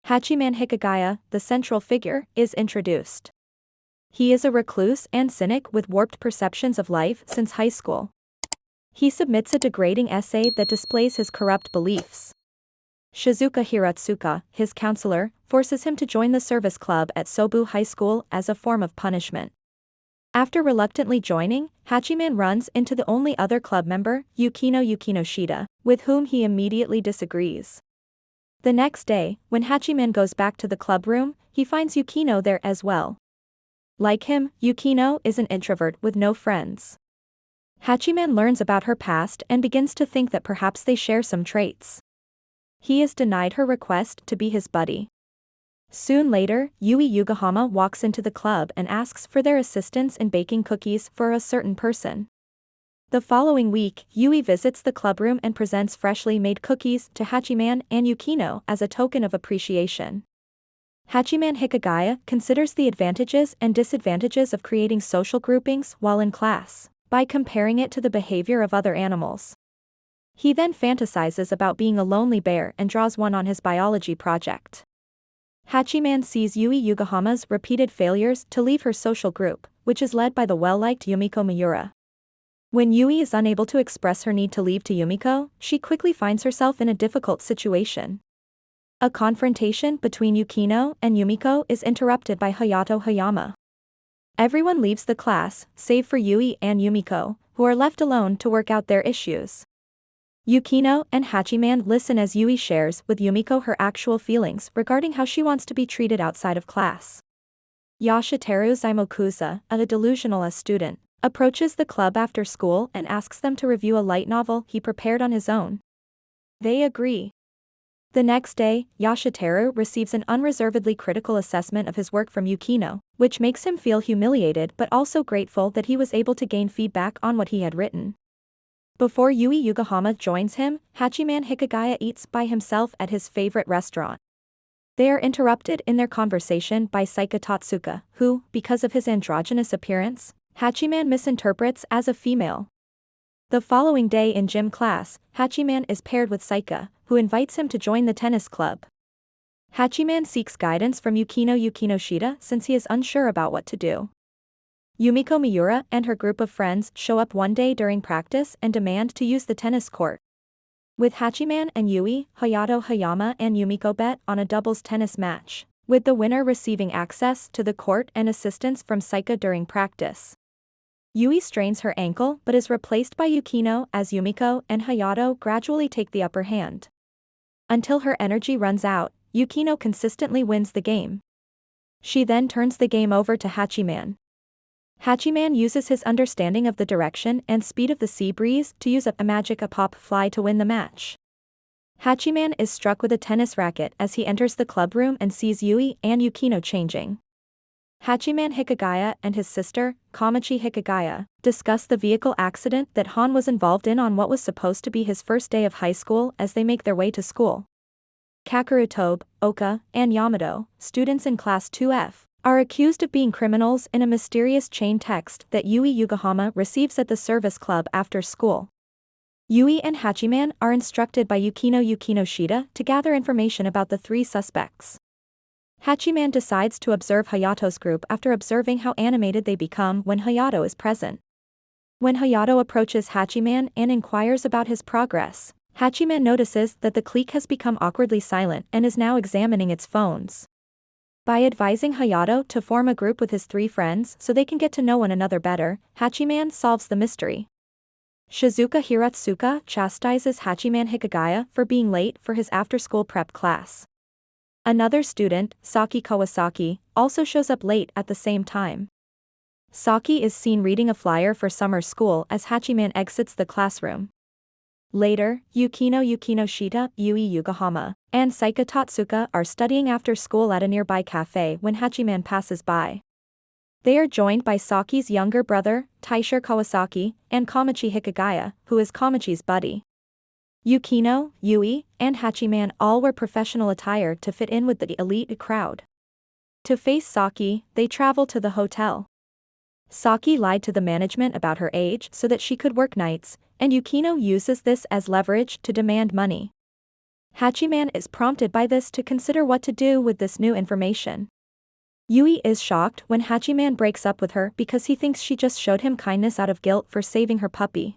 Hachiman Hikigaya, the central figure, is introduced. He is a recluse and cynic with warped perceptions of life since high school. He submits a degrading essay that displays his corrupt beliefs. Shizuka Hiratsuka, his counselor, forces him to join the service club at Sobu High School as a form of punishment. After reluctantly joining, Hachiman runs into the only other club member, Yukino Yukinoshita, with whom he immediately disagrees. The next day, when Hachiman goes back to the club room, he finds Yukino there as well. Like him, Yukino is an introvert with no friends. Hachiman learns about her past and begins to think that perhaps they share some traits. He is denied her request to be his buddy. Soon later, Yui Yugahama walks into the club and asks for their assistance in baking cookies for a certain person. The following week, Yui visits the clubroom and presents freshly made cookies to Hachiman and Yukino as a token of appreciation. Hachiman Hikigaya considers the advantages and disadvantages of creating social groupings while in class, by comparing it to the behavior of other animals. He then fantasizes about being a lonely bear and draws one on his biology project. Hachiman sees Yui Yugahama's repeated failures to leave her social group, which is led by the well-liked Yumiko Miura. When Yui is unable to express her need to leave to Yumiko, she quickly finds herself in a difficult situation. A confrontation between Yukino and Yumiko is interrupted by Hayato Hayama. Everyone leaves the class, save for Yui and Yumiko, who are left alone to work out their issues. Yukino and Hachiman listen as Yui shares with Yumiko her actual feelings regarding how she wants to be treated outside of class. Yoshiteru Zaimokuza, a delusional student, approaches the club after school and asks them to review a light novel he prepared on his own. They agree. The next day, Yoshiteru receives an unreservedly critical assessment of his work from Yukino, which makes him feel humiliated but also grateful that he was able to gain feedback on what he had written. Before Yui Yugahama joins him, Hachiman Hikigaya eats by himself at his favorite restaurant. They are interrupted in their conversation by Saika Tatsuka, who, because of his androgynous appearance, Hachiman misinterprets as a female. The following day in gym class, Hachiman is paired with Saika, who invites him to join the tennis club. Hachiman seeks guidance from Yukino Yukinoshita since he is unsure about what to do. Yumiko Miura and her group of friends show up one day during practice and demand to use the tennis court. With Hachiman and Yui, Hayato Hayama and Yumiko bet on a doubles tennis match, with the winner receiving access to the court and assistance from Saika during practice. Yui strains her ankle but is replaced by Yukino as Yumiko and Hayato gradually take the upper hand. Until her energy runs out, Yukino consistently wins the game. She then turns the game over to Hachiman. Hachiman uses his understanding of the direction and speed of the sea breeze to use a magic pop fly to win the match. Hachiman is struck with a tennis racket as he enters the club room and sees Yui and Yukino changing. Hachiman Hikigaya and his sister, Kamachi Hikigaya, discuss the vehicle accident that Han was involved in on what was supposed to be his first day of high school as they make their way to school. Kakeru Tobe, Oka, and Yamato, students in Class 2F, are accused of being criminals in a mysterious chain text that Yui Yugahama receives at the service club after school. Yui and Hachiman are instructed by Yukino Yukinoshita to gather information about the three suspects. Hachiman decides to observe Hayato's group after observing how animated they become when Hayato is present. When Hayato approaches Hachiman and inquires about his progress, Hachiman notices that the clique has become awkwardly silent and is now examining its phones. By advising Hayato to form a group with his three friends so they can get to know one another better, Hachiman solves the mystery. Shizuka Hiratsuka chastises Hachiman Hikigaya for being late for his after-school prep class. Another student, Saki Kawasaki, also shows up late at the same time. Saki is seen reading a flyer for summer school as Hachiman exits the classroom. Later, Yukino Yukinoshita, Yui Yugahama, and Saika Tatsuka are studying after school at a nearby cafe when Hachiman passes by. They are joined by Saki's younger brother, Taishiro Kawasaki, and Kamachi Hikigaya, who is Kamachi's buddy. Yukino, Yui, and Hachiman all wear professional attire to fit in with the elite crowd. To face Saki, they travel to the hotel. Saki lied to the management about her age so that she could work nights, and Yukino uses this as leverage to demand money. Hachiman is prompted by this to consider what to do with this new information. Yui is shocked when Hachiman breaks up with her because he thinks she just showed him kindness out of guilt for saving her puppy.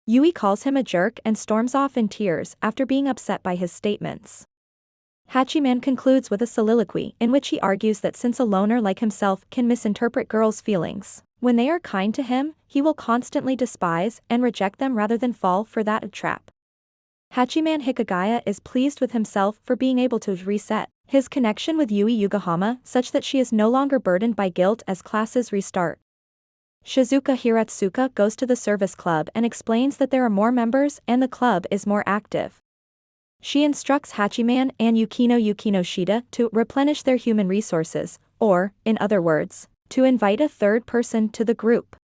Yui calls him a jerk and storms off in tears after being upset by his statements. Hachiman concludes with a soliloquy in which he argues that since a loner like himself can misinterpret girls' feelings, when they are kind to him, he will constantly despise and reject them rather than fall for that trap. Hachiman Hikigaya is pleased with himself for being able to reset his connection with Yui Yokohama such that she is no longer burdened by guilt as classes restart. Shizuka Hiratsuka goes to the service club and explains that there are more members and the club is more active. She instructs Hachiman and Yukino Yukinoshita to replenish their human resources, or, in other words, to invite a third person to the group.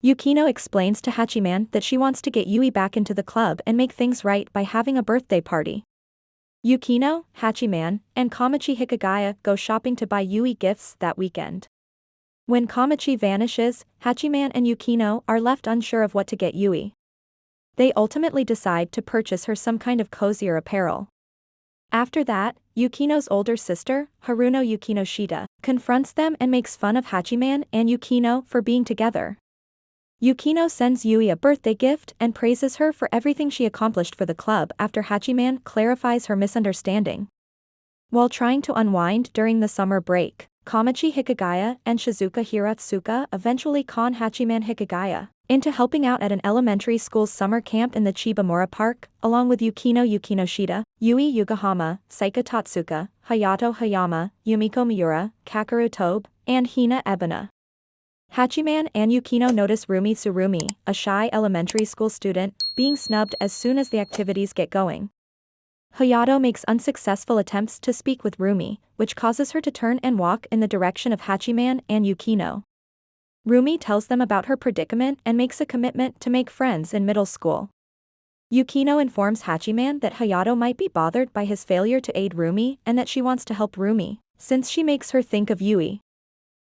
Yukino explains to Hachiman that she wants to get Yui back into the club and make things right by having a birthday party. Yukino, Hachiman, and Kamachi Hikigaya go shopping to buy Yui gifts that weekend. When Kamachi vanishes, Hachiman and Yukino are left unsure of what to get Yui. They ultimately decide to purchase her some kind of cozier apparel. After that, Yukino's older sister, Haruno Yukinoshita, confronts them and makes fun of Hachiman and Yukino for being together. Yukino sends Yui a birthday gift and praises her for everything she accomplished for the club after Hachiman clarifies her misunderstanding. While trying to unwind during the summer break, Kamachi Hikigaya and Shizuka Hiratsuka eventually con Hachiman Hikigaya into helping out at an elementary school's summer camp in the Chibamura Park, along with Yukino Yukinoshita, Yui Yokohama, Saika Tatsuka, Hayato Hayama, Yumiko Miura, Kakeru Tobe, and Hina Ebina. Hachiman and Yukino notice Rumi Tsurumi, a shy elementary school student, being snubbed as soon as the activities get going. Hayato makes unsuccessful attempts to speak with Rumi, which causes her to turn and walk in the direction of Hachiman and Yukino. Rumi tells them about her predicament and makes a commitment to make friends in middle school. Yukino informs Hachiman that Hayato might be bothered by his failure to aid Rumi and that she wants to help Rumi, since she makes her think of Yui.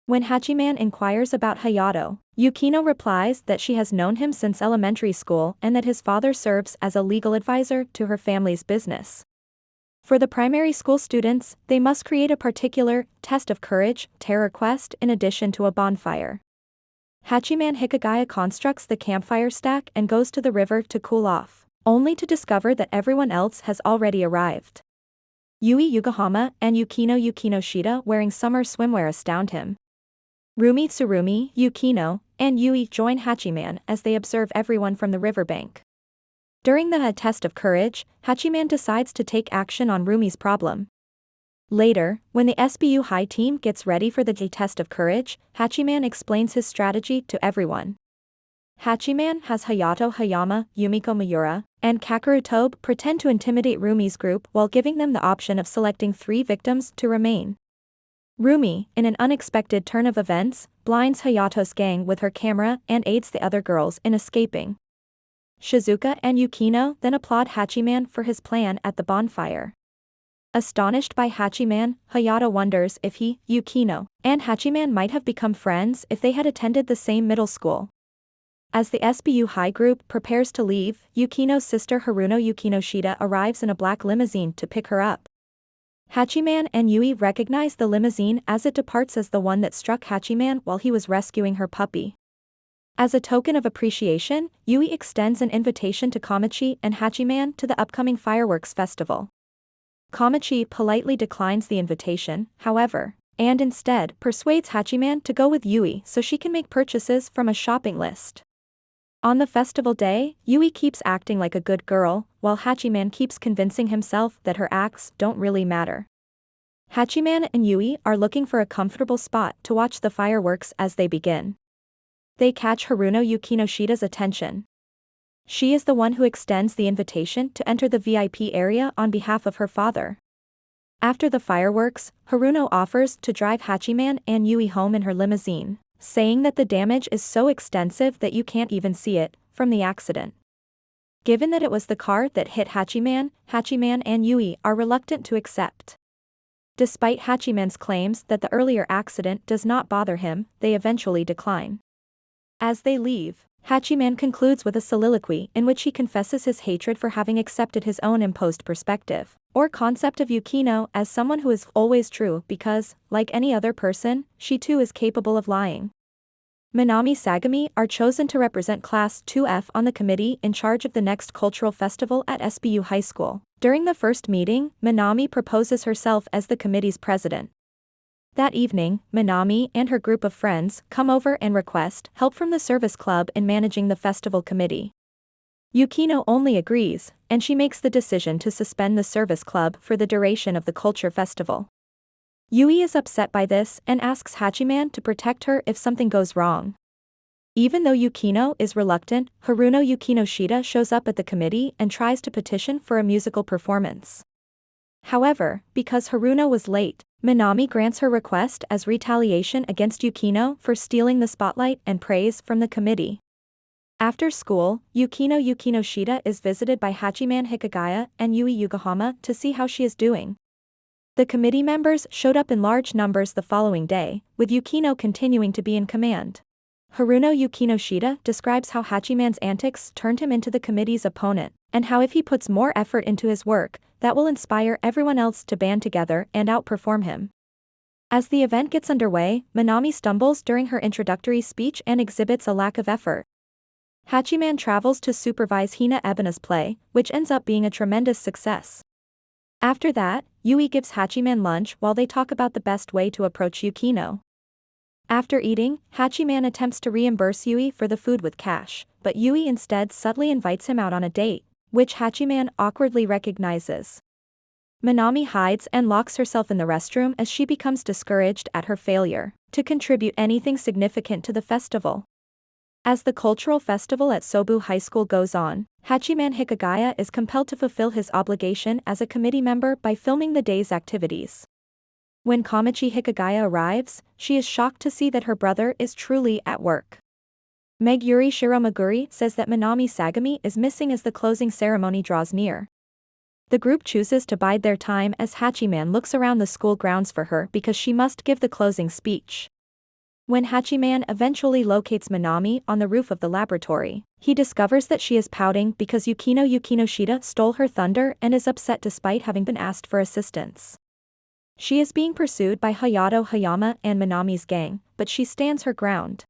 When Hachiman inquires about Hayato, Yukino replies that she has known him since elementary school and that his father serves as a legal advisor to her family's business. For the primary school students, they must create a particular test of courage, terror quest in addition to a bonfire. Hachiman Hikigaya constructs the campfire stack and goes to the river to cool off, only to discover that everyone else has already arrived. Yui Yokohama and Yukino Yukinoshita wearing summer swimwear astound him. Rumi Tsurumi, Yukino, and Yui join Hachiman as they observe everyone from the riverbank. During the test of courage, Hachiman decides to take action on Rumi's problem. Later, when the SBU High team gets ready for the test of courage, Hachiman explains his strategy to everyone. Hachiman has Hayato Hayama, Yumiko Miura, and Kakeru Tobe pretend to intimidate Rumi's group while giving them the option of selecting 3 victims to remain. Rumi, in an unexpected turn of events, blinds Hayato's gang with her camera and aids the other girls in escaping. Shizuka and Yukino then applaud Hachiman for his plan at the bonfire. Astonished by Hachiman, Hayato wonders if he, Yukino, and Hachiman might have become friends if they had attended the same middle school. As the SBU High group prepares to leave, Yukino's sister Haruno Yukinoshita arrives in a black limousine to pick her up. Hachiman and Yui recognize the limousine as it departs as the one that struck Hachiman while he was rescuing her puppy. As a token of appreciation, Yui extends an invitation to Kamachi and Hachiman to the upcoming fireworks festival. Kamachi politely declines the invitation, however, and instead persuades Hachiman to go with Yui so she can make purchases from a shopping list. On the festival day, Yui keeps acting like a good girl, while Hachiman keeps convincing himself that her acts don't really matter. Hachiman and Yui are looking for a comfortable spot to watch the fireworks as they begin. They catch Haruno Yukinoshita's attention. She is the one who extends the invitation to enter the VIP area on behalf of her father. After the fireworks, Haruno offers to drive Hachiman and Yui home in her limousine, saying that the damage is so extensive that you can't even see it from the accident. Given that it was the car that hit Hachiman, Hachiman and Yui are reluctant to accept. Despite Hachiman's claims that the earlier accident does not bother him, they eventually decline. As they leave, Hachiman concludes with a soliloquy in which he confesses his hatred for having accepted his own imposed perspective, or concept of Yukino as someone who is always true because, like any other person, she too is capable of lying. Minami Sagami are chosen to represent Class 2F on the committee in charge of the next cultural festival at SBU High School. During the first meeting, Minami proposes herself as the committee's president. That evening, Minami and her group of friends come over and request help from the service club in managing the festival committee. Yukino only agrees, and she makes the decision to suspend the service club for the duration of the culture festival. Yui is upset by this and asks Hachiman to protect her if something goes wrong. Even though Yukino is reluctant, Haruno Yukinoshita shows up at the committee and tries to petition for a musical performance. However, because Haruno was late, Minami grants her request as retaliation against Yukino for stealing the spotlight and praise from the committee. After school, Yukino Yukinoshita is visited by Hachiman Hikigaya and Yui Yokohama to see how she is doing. The committee members showed up in large numbers the following day, with Yukino continuing to be in command. Haruno Yukinoshita describes how Hachiman's antics turned him into the committee's opponent, and how if he puts more effort into his work, that will inspire everyone else to band together and outperform him. As the event gets underway, Minami stumbles during her introductory speech and exhibits a lack of effort. Hachiman travels to supervise Hina Ebuna's play, which ends up being a tremendous success. After that, Yui gives Hachiman lunch while they talk about the best way to approach Yukino. After eating, Hachiman attempts to reimburse Yui for the food with cash, but Yui instead subtly invites him out on a date, which Hachiman awkwardly recognizes. Minami hides and locks herself in the restroom as she becomes discouraged at her failure to contribute anything significant to the festival. As the cultural festival at Sobu High School goes on, Hachiman Hikigaya is compelled to fulfill his obligation as a committee member by filming the day's activities. When Komichi Hikigaya arrives, she is shocked to see that her brother is truly at work. Meguri Shiromaguri says that Minami Sagami is missing as the closing ceremony draws near. The group chooses to bide their time as Hachiman looks around the school grounds for her because she must give the closing speech. When Hachiman eventually locates Minami on the roof of the laboratory, he discovers that she is pouting because Yukino Yukinoshita stole her thunder and is upset despite having been asked for assistance. She is being pursued by Hayato Hayama and Minami's gang, but she stands her ground.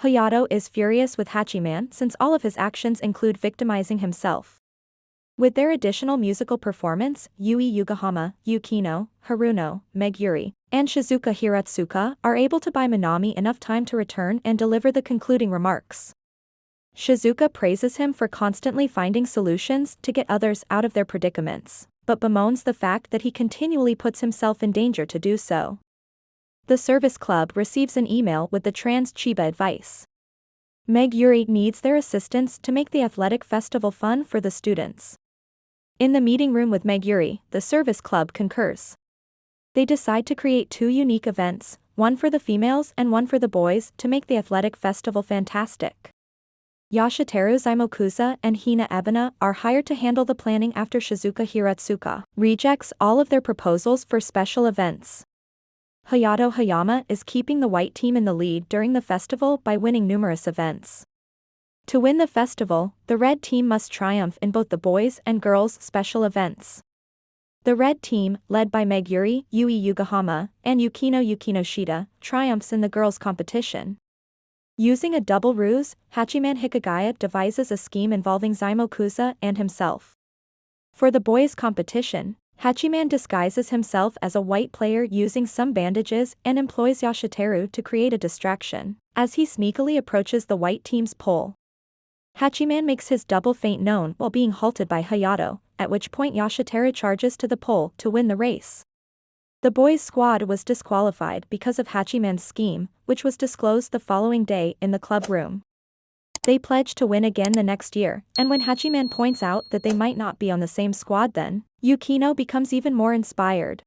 Hayato is furious with Hachiman since all of his actions include victimizing himself. With their additional musical performance, Yui Yokohama, Yukino, Haruno, Meguri, and Shizuka Hiratsuka are able to buy Minami enough time to return and deliver the concluding remarks. Shizuka praises him for constantly finding solutions to get others out of their predicaments, but bemoans the fact that he continually puts himself in danger to do so. The service club receives an email with the trans Chiba advice. Meguri needs their assistance to make the athletic festival fun for the students. In the meeting room with Meguri, the service club concurs. They decide to create two unique events, one for the females and one for the boys, to make the athletic festival fantastic. Yashiteru Zaimokuza and Hina Ebuna are hired to handle the planning after Shizuka Hiratsuka rejects all of their proposals for special events. Hayato Hayama is keeping the white team in the lead during the festival by winning numerous events. To win the festival, the red team must triumph in both the boys' and girls' special events. The red team, led by Meguri, Yui Yokohama, and Yukino Yukinoshita, triumphs in the girls' competition. Using a double ruse, Hachiman Hikigaya devises a scheme involving Zaimokuza and himself. For the boys' competition, Hachiman disguises himself as a white player using some bandages and employs Yashiteru to create a distraction, as he sneakily approaches the white team's pole. Hachiman makes his double feint known while being halted by Hayato, at which point Yashiteru charges to the pole to win the race. The boys' squad was disqualified because of Hachiman's scheme, which was disclosed the following day in the club room. They pledge to win again the next year, and when Hachiman points out that they might not be on the same squad then, Yukino becomes even more inspired.